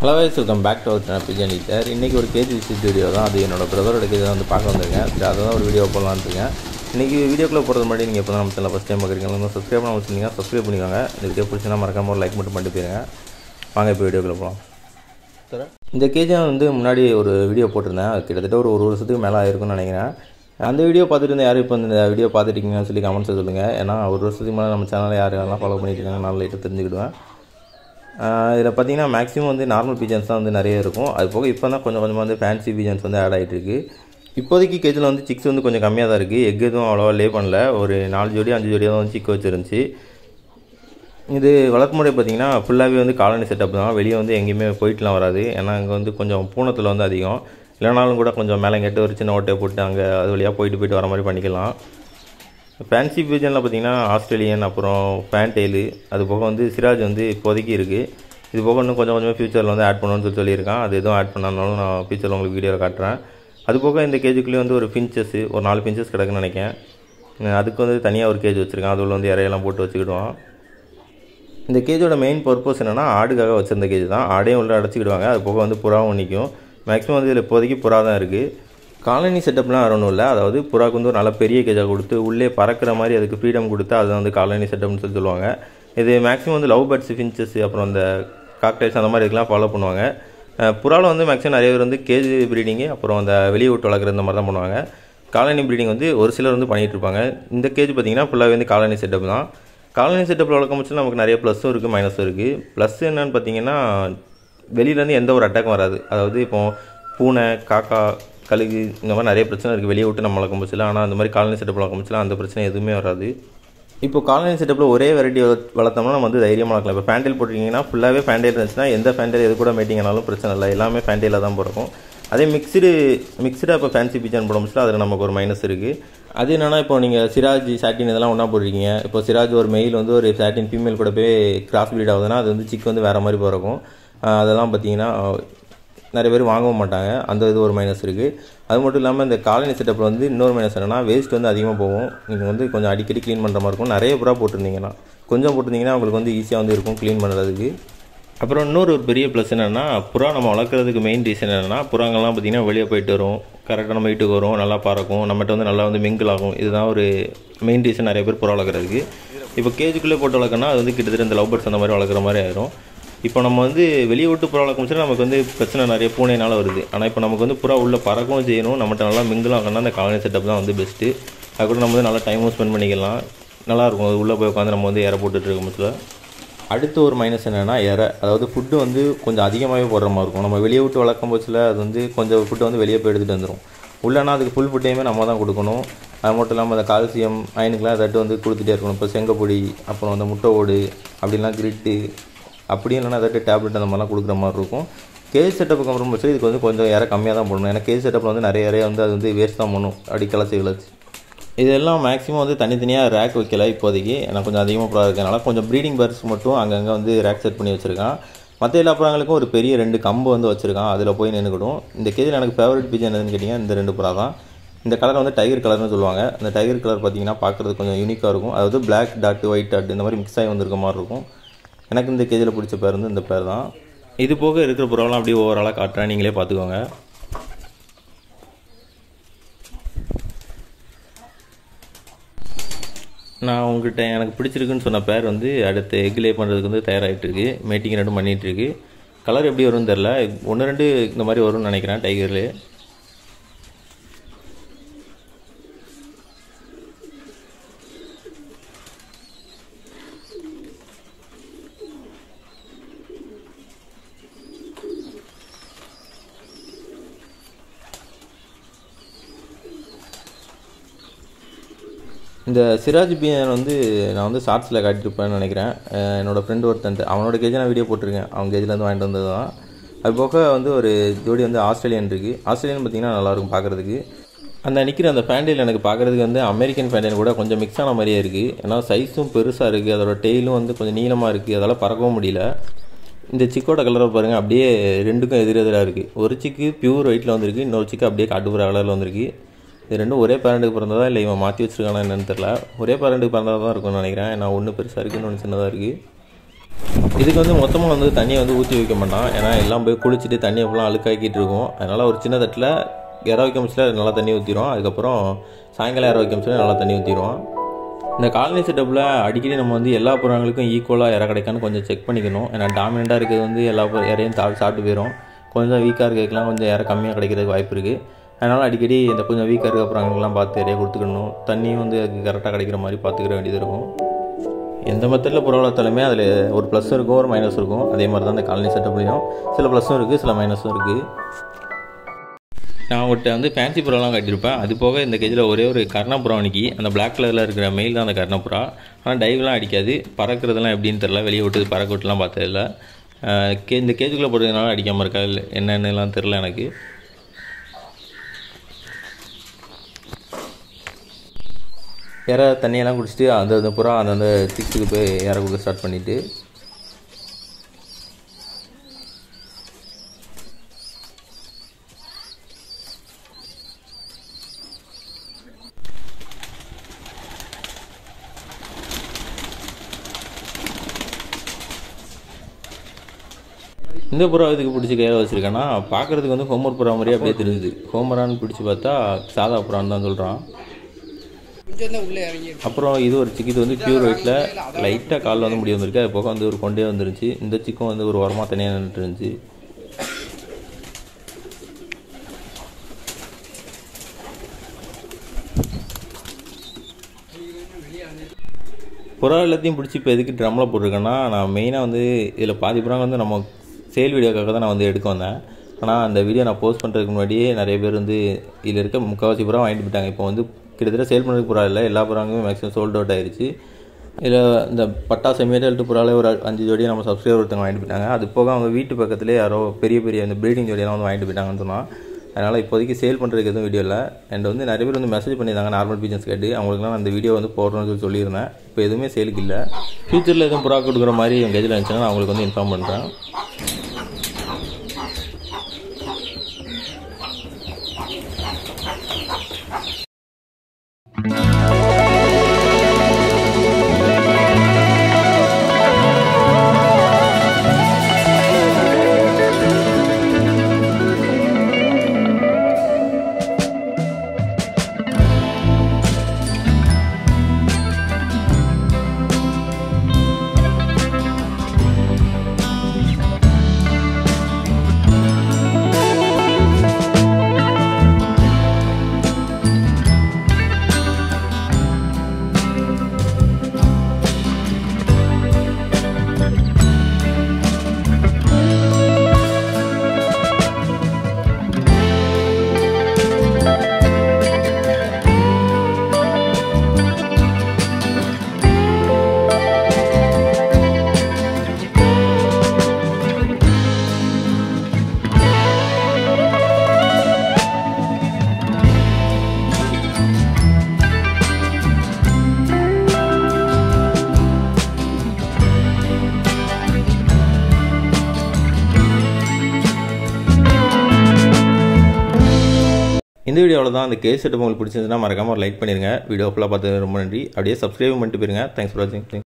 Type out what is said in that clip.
Hello guys, welcome back to our channel pigeon eater. இன்றைக்கி ஒரு KG visit video தான். அது என்னோட பிரதரோட கேஜ் வந்து பார்க்க வந்திருக்கேன். சரி, அதை தான் ஒரு வீடியோ போடலான்னு இருக்கேன். இன்றைக்கி வீடியோக்குள்ளே போகிறது முன்னாடி நீங்கள் இப்போ தான் நம்ம சேனல் ஃபஸ்ட் டைம் பார்க்குறீங்க, சப்ஸ்கிரைப் பண்ண வச்சுருந்தீங்கன்னா சப்ஸ்கிரைப் பண்ணிக்கோங்க. இந்த வீடியோ பிடிச்சினா மறக்காமல் ஒரு லைக் மட்டும் பண்ணிட்டு போயிருங்க. வாங்க இப்போ வீடியோக்குள்ளே போகலாம். இந்த கேஜை வந்து முன்னாடி ஒரு வீடியோ போட்டிருந்தேன். அது கிட்டத்தட்ட ஒரு வருஷத்துக்கு மேலே ஆயிருக்கும்னு நினைக்கிறேன். அந்த வீடியோ பார்த்துட்டு இருந்த யாரும் இப்போ இந்த வீடியோ பார்த்துட்டீங்கன்னு சொல்லி கமெண்ட்ஸை சொல்லுங்கள். ஏன்னா ஒரு வருஷத்துக்கு மேலே நம்ம சேனலில் யாரெல்லாம் ஃபாலோ பண்ணிட்டு இருக்காங்க நான் லைட்டாக தெரிஞ்சுக்கிடுவேன். இதில் பார்த்தீங்கன்னா மேக்ஸிமம் வந்து நார்மல் பீஜன்ஸ் தான் வந்து நிறைய இருக்கும். அது போக இப்போ தான் கொஞ்சம் கொஞ்சமாக வந்து ஃபேன்சி பீஜன்ஸ் வந்து ஆட் ஆகிட்டு இருக்குது. இப்போதைக்கு கேஜில் வந்து சிக்ஸ் வந்து கொஞ்சம் கம்மியாக தான் இருக்குது. எக் எதுவும் அவ்வளோவா லே பண்ணல. ஒரு 4 ஜோடி 5 ஜோடியாக தான் வந்து சிக் வச்சுருந்துச்சு. இது வளர்ப்பு முறை பார்த்திங்கன்னா ஃபுல்லாகவே வந்து காலனி செட்டப் தான். வெளியே வந்து எங்கேயுமே போயிட்டுலாம் வராது. ஏன்னா அங்கே வந்து கொஞ்சம் பூனத்தில் வந்து அதிகம். இல்லைனாலும் கூட கொஞ்சம் மேலே கெட்டு ஒரு சின்ன ஓட்டையை போட்டு அங்கே அது வழியாக போயிட்டு வர மாதிரி பண்ணிக்கலாம். ஃபேன்சி பீஜனில் பார்த்திங்கன்னா ஆஸ்திரேலியன், அப்புறம் ஃபேன்டெயிலு, அது போக வந்து சிராஜ் வந்து இப்போதைக்கு இருக்குது. இது போக இன்னும் கொஞ்சம் கொஞ்சமாக ஃபியூச்சரில் வந்து ஆட் பண்ணணும்னு சொல்லியிருக்கான். அது எதுவும் ஆட் பண்ணாலும் நான் ஃபியூச்சரில் உங்களுக்கு வீடியோவில் காட்டுறேன். அது போக இந்த கேஜுக்குள்ளேயே வந்து ஒரு ஃபின்ச்சஸ், ஒரு 4 ஃபின்ச்சஸ் கிடக்குன்னு நினைக்கிறேன். அதுக்கு வந்து தனியாக ஒரு கேஜ் வச்சுருக்கேன். அதில் வந்து இறையெல்லாம் போட்டு வச்சுக்கிடுவான். இந்த கேஜோட மெயின் பர்பஸ் என்னென்னா ஆடுக்காக வச்சுருந்த கேஜ் தான். ஆடையும் உள்ள அடைச்சிக்கிடுவாங்க. அது போக வந்து புறாவும் நிற்கும். மேக்ஸிமம் வந்து இதில் இப்போதைக்கு புறா தான் இருக்குது. காலனி செட்டப்லாம் வரணும் இல்லை. அதாவது புறாவுக்கு வந்து ஒரு நல்ல பெரிய கேஜாக கொடுத்து உள்ளே பறக்கிற மாதிரி அதுக்கு ஃப்ரீடம் கொடுத்து அதை வந்து காலனி செட்டப்னு சொல்லுவாங்க. இது மேக்ஸிமம் வந்து லவ் பேர்ட்ஸ், ஃபின்ச்சஸ், அப்புறம் இந்த காக்டைல்ஸ் அந்த மாதிரி இதுக்கெலாம் ஃபாலோ பண்ணுவாங்க. புறாவில் வந்து மேக்ஸிமம் நிறைய பேர் வந்து கேஜ் ப்ரீடிங்கு, அப்புறம் அந்த வெளியே விட்டு வளர்க்குற இந்த மாதிரி தான் பண்ணுவாங்க. காலனி ப்ரீடிங் வந்து ஒரு சிலர் வந்து பண்ணிகிட்டு இருப்பாங்க. இந்த கேஜ் பார்த்திங்கன்னா ஃபுல்லாகவே வந்து காலனி செட்டப் தான். காலனி செட்டப்பில் வளர்க்க முடிச்சு நமக்கு நிறைய ப்ளஸ்ஸும் இருக்குது, மைனஸும் இருக்குது. ப்ளஸ் என்னென்னு பார்த்தீங்கன்னா வெளியிலேருந்து எந்த ஒரு அட்டாக்கும் வராது. அதாவது இப்போது பூனை, காக்கா, கழுகு இந்த மாதிரி நிறைய பிரச்சனை இருக்குது வெளியே விட்டு நம்ம வளர்க்க முடியல. ஆனால் அந்த மாதிரி காலனி செட்டப்பில் வளர்க்க முடியல அந்த பிரச்சனை எதுவுமே வராது. இப்போ காலனி செட்டப்பில் ஒரே வெரைட்டி வளர்த்தோம்னா நம்ம வந்து தைரியமாக வளர்க்கலாம். இப்போ ஃபேண்டெயில் போட்டிருக்கீங்கன்னா ஃபுல்லாகவே ஃபேண்டெயில் இருந்துச்சுன்னா எந்த ஃபேண்டெயில் எது கூட மேட்டிங்கனாலும் பிரச்சனை இல்லை. எல்லாமே ஃபேண்டெயிலாக தான் பிறக்கும். அதே மிக்சடாக இப்போ ஃபேன்சி பீஜன் போட முடிச்சுட்டு அதில் நமக்கு ஒரு மைனஸ் இருக்குது. அது என்னென்னா இப்போ நீங்கள் சிராஜ், சாட்டின் இதெல்லாம் ஒன்றா போட்டிருக்கீங்க. இப்போ சிராஜ் ஒரு மெயில் வந்து ஒரு சாட்டின் ஃபீமேல் கூட போய் கிராஸ் ப்ரீட் ஆகுதுன்னா அது வந்து சிக் வந்து வேறு மாதிரி பிறக்கும். அதெல்லாம் பார்த்தீங்கன்னா நிறைய பேர் வாங்கவும் மாட்டாங்க. அந்த இது ஒரு மைனஸ் இருக்குது. அது மட்டும் இல்லாமல் இந்த காலனி செட்டப்பில் வந்து இன்னொரு மைனஸ் என்னென்னா வேஸ்ட் வந்து அதிகமாக போகும். நீங்கள் வந்து கொஞ்சம் அடிக்கடி க்ளீன் பண்ணுற மாதிரி இருக்கும். நிறைய புறா போட்டிருந்தீங்கன்னா கொஞ்சம் போட்டிருந்தீங்கன்னா உங்களுக்கு வந்து ஈஸியாக வந்து இருக்கும் க்ளீன் பண்ணுறதுக்கு. அப்புறம் இன்னொரு பெரிய ப்ளஸ் என்னென்னா புறா நம்ம வளர்க்குறதுக்கு மெயின் ரீசன் என்னென்னா புறாங்கள்லாம் பார்த்திங்கன்னா வெளியே போயிட்டு வரும், கரெக்டாக நம்ம வீட்டுக்கு வரும், நல்லா பறக்கும், நம்மகிட்ட வந்து நல்லா வந்து மிங்கிள் ஆகும். இதுதான் ஒரு மெயின் ரீசன் நிறைய பேர் புறா வளர்க்குறதுக்கு. இப்போ கேஜுக்குள்ளே போட்டு வளர்க்கணும்னா அது வந்து கிட்டத்தட்ட இந்த லவ் பேர்ட்ஸ் அந்த மாதிரி வளர்க்குற மாதிரி ஆயிரும். இப்போ நம்ம வந்து வெளியே விட்டு புறா வளர்க்க முடிச்சுன்னா நமக்கு வந்து பிரச்சனை நிறைய பூனைனால வருது. ஆனால் இப்போ நமக்கு வந்து புறா உள்ளே பறக்கவும் செய்யணும், நம்மகிட்ட நல்லா மிங்கிள் ஆகணும்னா அந்த காலனி செட்டப் தான் வந்து பெஸ்ட்டு. அது கூட நம்ம வந்து நல்லா டைமும் ஸ்பெண்ட் பண்ணிக்கலாம், நல்லாயிருக்கும். அது உள்ளே போய் உட்காந்து நம்ம வந்து இறை போட்டுட்டு இருக்க முடியல. அடுத்து ஒரு மைனஸ் என்னென்னா இறை, அதாவது ஃபுட்டு வந்து கொஞ்சம் அதிகமாகவே போடுற மாதிரி இருக்கும். நம்ம வெளியே விட்டு வளர்க்கும் போச்சில் அது வந்து கொஞ்சம் ஃபுட்டை வந்து வெளியே போய் எடுத்துகிட்டு வந்துடும். உள்ளனா அதுக்கு ஃபுல் ஃபுட்டையுமே நம்ம தான் கொடுக்கணும். அது மட்டும் இல்லாமல் அந்த கால்சியம், அயனுக்கெலாம் தட்டு வந்து கொடுத்துட்டே இருக்கணும். இப்போ செங்கப்பொடி, அப்புறம் அந்த முட்டை ஓடு, அப்படின்லாம் கிரிட்டு, அப்படி இல்லைனா ஏதாட்டு டேப்லெட் அந்த மாதிரிலாம் கொடுக்குற மாதிரி இருக்கும். கேஜ் செட்டப்புக்கு அப்புறம் வச்சு இதுக்கு வந்து கொஞ்சம் இறை கம்மியாக தான் போடணும். ஏன்னா கேஜ் செட்டப்பில் வந்து நிறைய இறைய வந்து அது வந்து வேஸ்ட் தான் பண்ணும், அப்படி கிளச்சி. இதெல்லாம் மேக்ஸிமம் வந்து தனித்தனியாக ரேக் வைக்கல இப்போதைக்கு. எனக்கு கொஞ்சம் அதிகமாக புறா இருக்கிறதுனால கொஞ்சம் ப்ரீடிங் பேர்ட்ஸ் மட்டும் அங்கங்கே வந்து ரேக் செட் பண்ணி வச்சுருக்கான். மற்ற எல்லா புறாங்களுக்கும் ஒரு பெரிய 2 கம்பு வந்து வச்சுருக்கான். அதில் போய் நின்றுக்கிடும். இந்த கேஜில் எனக்கு ஃபேவரட் பீஜன் என்னதுன்னு கேட்டிங்கன்னா இந்த 2 புறா தான். இந்த கலர் வந்து டைகர் கலர்னு சொல்லுவாங்க. அந்த டைகர் கலர் பார்த்திங்கன்னா பார்க்குறது கொஞ்சம் யூனிக்காக இருக்கும். அதாவது பிளாக் டாட், ஒயிட் டாட் இந்த மாதிரி மிக்ஸ் ஆகி வந்திருக்க மாதிரி இருக்கும். எனக்கு இந்த கேஜில் பிடிச்ச பேர் வந்து இந்த பேர் தான். இது போக இருக்கிற புறாவெலாம் அப்படியே ஓவராலாக காட்டுறேன், நீங்களே பார்த்துக்கோங்க. நான் உங்கள்கிட்ட எனக்கு பிடிச்சிருக்குன்னு சொன்ன பேர் வந்து அடுத்து எக் லே பண்ணுறதுக்கு வந்து தயாராகிட்டுருக்கு. மீட்டிங் 2 பண்ணிகிட்ருக்கு. கலர் எப்படி வரும்னு தெரில, 1-2 இந்த மாதிரி வரும்னு நினைக்கிறேன் டைகர்லே. இந்த சிராஜ் பீஜன் வந்து நான் வந்து ஷார்ட்ஸில் காட்டியிருப்பேன்னு நினைக்கிறேன். என்னோடய ஃப்ரெண்டு ஒருத்தன்ட்டு அவனோட கேஜ் நான் வீடியோ போட்டிருக்கேன். அவங்க கேஜிலேருந்து வாங்கிட்டு வந்தது தான். அது போக வந்து ஒரு ஜோடி வந்து ஆஸ்திரேலியன் இருக்குது. ஆஸ்திரேலியன் பார்த்திங்கன்னா நல்லாயிருக்கும் பார்க்குறதுக்கு. அந்த நிற்கிற அந்த ஃபேண்டெயில் எனக்கு பார்க்குறதுக்கு வந்து அமெரிக்கன் ஃபேண்டெயில் கூட கொஞ்சம் மிக்ஸ் ஆன மாதிரியே இருக்குது. ஏன்னா சைஸும் பெருசாக இருக்குது, அதோட டெயிலும் வந்து கொஞ்சம் நீளமாக இருக்குது, அதால் பறக்கவும் முடியல. இந்த சிக்கோட கலரை பாருங்கள், அப்படியே 2க்கும் எதிரெதிராக இருக்குது. ஒரு சிக்கு பியூர் ஒயிட்டில் வந்திருக்கு, இன்னொரு சிக்கு அப்படியே காட்டுப்புற கலரில் வந்திருக்கு. இது 2ம் ஒரே பேரண்ட்டுக்கு பிறந்ததா இல்லை இவன் மாற்றி வச்சுருக்கானா என்னன்னு தெரில. ஒரே பேரண்ட்டுக்கு பிறந்ததாக தான் இருக்கும்னு நினைக்கிறேன். நான் ஒன்று பெருசாக இருக்குது, இன்னொன்று சின்னதாக இருக்குது. இதுக்கு வந்து மொத்தமாக வந்து தண்ணியை வந்து ஊற்றி வைக்க மாட்டான். ஏன்னா எல்லாம் போய் குளிச்சுட்டு தண்ணி அப்போலாம் அழுக்காக்கிட்டு இருக்கும். அதனால் ஒரு சின்ன தட்டில் இற வைக்க முடிச்சில் நல்லா தண்ணி ஊற்றிடும். அதுக்கப்புறம் சாயங்காலம் இற வைக்க முடிச்சில் நல்லா தண்ணி ஊற்றிடுவோம். இந்த காலனி செட்டப்பில் அடிக்கடி நம்ம வந்து எல்லா புறாங்களுக்கும் ஈக்குவலாக இற கிடைக்கான்னு கொஞ்சம் செக் பண்ணிக்கணும். ஏன்னா டாமினண்ட்டாக இருக்கிறது வந்து எல்லா இறையும் சாப்பிட்டு போயிடும். கொஞ்சம் வீக்காக இருக்கிறதுக்கெலாம் கொஞ்சம் இற கம்மியாக கிடைக்கிறதுக்கு வாய்ப்பு இருக்குது. அதனால் அடிக்கடி இந்த கொஞ்சம் வீக்காக இருக்க புறாங்களுக்கெல்லாம் பார்த்து இறைய கொடுத்துக்கணும். தண்ணியும் வந்து அதுக்கு கரெக்டாக கிடைக்கிற மாதிரி பார்த்துக்கிற வேண்டியது இருக்கும். எந்த மெத்தடில் புறா வளர்த்தாலுமே அதில் ஒரு ப்ளஸ் இருக்கும், ஒரு மைனஸ் இருக்கும். அதே மாதிரி தான் இந்த காலனி செட்டப்லையும் சில ப்ளஸ்ஸும் இருக்குது, சில மைனஸும் இருக்குது. நான் அவங்கள்ட்ட வந்து ஃபேன்சி புறாலாம் கட்டியிருப்பேன். அது போக இந்த கேஜில் ஒரே ஒரு கர்ணப்புறா அன்றைக்கி அந்த பிளாக் கலரில் இருக்கிற மெயில் தான் அந்த கர்ணப்புறா. ஆனால் டைவ்லாம் அடிக்காது. பறக்கிறதுலாம் எப்படின்னு தெரில, வெளியே விட்டு பறக்க விட்டுலாம் பார்த்ததில்ல. இந்த கேஜுக்குள்ளே போடுறதுனால அடிக்காமல் இருக்கா இல்லை என்னென்னலாம் தெரில எனக்கு. இற தண்ணியெல்லாம் குடிச்சிட்டு அந்த புறா அந்தந்த சிக்ஸுக்கு போய் இற கொடுக்க ஸ்டார்ட் பண்ணிவிட்டு இந்த புறா இதுக்கு பிடிச்சி கையில் வச்சுருக்கேன்னா பார்க்குறதுக்கு வந்து ஹோமர் புறா மாதிரியே அப்படியே தெரியுது. ஹோமரான்னு பிடிச்சி பார்த்தா சாதா புறான்னு தான் சொல்கிறான். அப்புறம் இது ஒரு சிக்கு, இது வந்து பியூர் ஒயிட்டில் லைட்டாக காலில் வந்து முடி வந்திருக்கு. அது போக வந்து ஒரு கொண்டே வந்துருந்துச்சு. இந்த சிக்கும் வந்து ஒரு உரமாக தனியாக நின்றுட்டு இருந்துச்சு. புறா எல்லாத்தையும் பிடிச்சி இப்போ எதுக்கு ட்ரம்மில் போட்டிருக்கேன்னா, நான் மெயினாக வந்து இதில் பாதி புறா வந்து நம்ம சேல் வீடியோக்காக தான் நான் வந்து எடுக்க வந்தேன். ஆனால் அந்த வீடியோ நான் போஸ்ட் பண்ணுறதுக்கு முன்னாடியே நிறைய பேர் வந்து இதில் இருக்க முக்கால்வாசி புறா வாங்கிட்டு போயிட்டாங்க. இப்போ வந்து கிட்டத்தட்ட சேல் பண்ணுறதுக்கு புறா இல்லை, எல்லா புறாங்களுமே மேக்ஸிமம் சோல்ட் அவுட் ஆயிடுச்சு. இதில் இந்த பட்டா செமியல்ட்டு புறாலே ஒரு 5 ஜோடியை நம்ம சப்ஸ்கிரைபர் ஒருத்தவங்க வாங்கிட்டு போயிட்டாங்க. அது போக அவங்க வீட்டு பக்கத்துலேயே யாரோ பெரிய இந்த ப்ரீடிங் ஜோடியெல்லாம் வந்து வாங்கிட்டு போயிட்டாங்கன்னு சொன்னால். அதனால் இப்போதைக்கு சேல் பண்ணுறதுக்கு எதுவும் வீடியோ இல்லை. அண்ட் வந்து நிறைய பேர் வந்து மெசேஜ் பண்ணியிருந்தாங்க நார்மல் பீச்சன்ஸ் கேட்டு. அவங்களுக்குலாம் அந்த வீடியோ வந்து போடுறோன்னு சொல்லியிருந்தேன். இப்போ எதுவுமே சேலுக்கு இல்லை. ஃபியூச்சரில் எதுவும் புறா கொடுக்குற மாதிரி எங்கள் கேஜில் இருந்துச்சுன்னா நான் அவங்களுக்கு வந்து இன்ஃபார்ம் பண்ணுறேன். இந்த வீடியோவில் தான் அந்த கேஸ் செட்டப் உங்களுக்கு பிடிச்சிருந்துச்சுன்னா மறக்காம ஒரு லைக் பண்ணிடுங்க. வீடியோ ஃபுல்லாக பார்த்து ரொம்ப நன்றி. அப்படியே சப்ஸ்கிரைப் பண்ணிட்டு போயிருங்க. தேங்க்ஸ் ஃபார் வாட்சிங்.